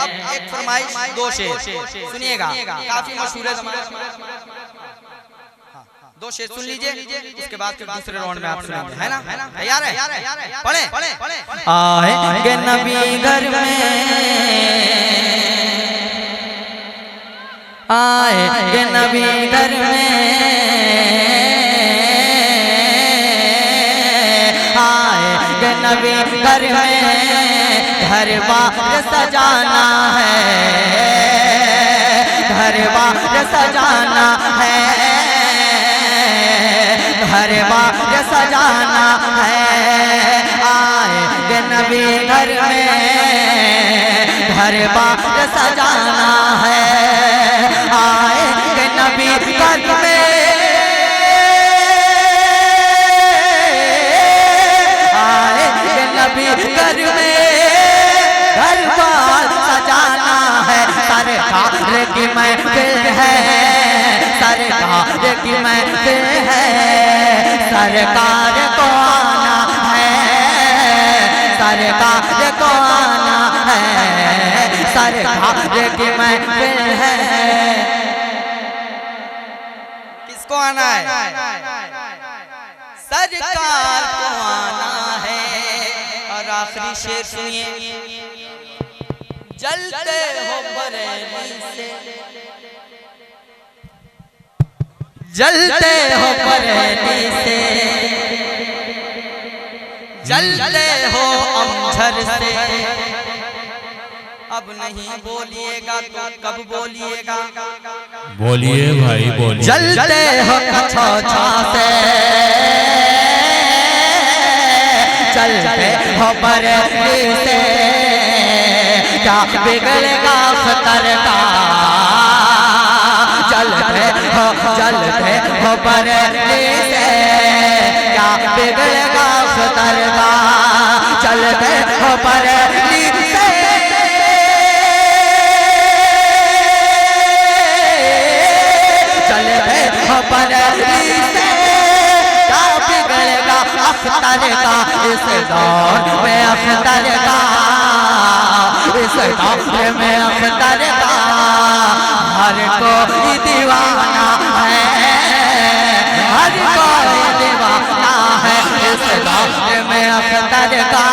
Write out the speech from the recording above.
अब एक फरमाइश दो शेर सुनिएगा, काफी मशहूर है ज़माने में। दो शेर सुन लीजिए, उसके बाद फिर दूसरे राउंड में आप सुनेंगे, है ना? तैयार है? पढ़े। आएंगे नबी घर में, आएंगे नबी घर में, आएंगे नबी घर में, घर बार सजाना है, घर बार सजाना है, घर बार सजाना है। आएंगे नबी घर में, घर बार सजाना है। आएंगे नबी घर में, आएंगे नबी घर में, घर बार सजाना है। सरकार की महफिल है, सरकार की महफिल है, सरकार को आना है, सरकार को आना है, सरकार की महफिल है। किसको आना है? सरकार को आना है। और आखिरी शेर सुनिए, जलते हो बरेली से, जलते हो बरेली से, जलते हो अमझर से। अब नहीं बोलिएगा तो कब बोलिएगा? बोलिए भाई बोलिए। जलते हो कछोछा से, चलते हो बरेली से, क्या बिगड़ेगा खतर का? जलते हो बरेली से, क्या बिगड़ेगा खतर का? चलते हो बरेली से, चलते हो बरेली से, क्या बिगड़ेगा अख्तर का? इस दौर में अख्तर का, इस दौर में अख्तर का हर कोई दीवाना है, हर कोई दीवाना है। इस दौर में अख्तर का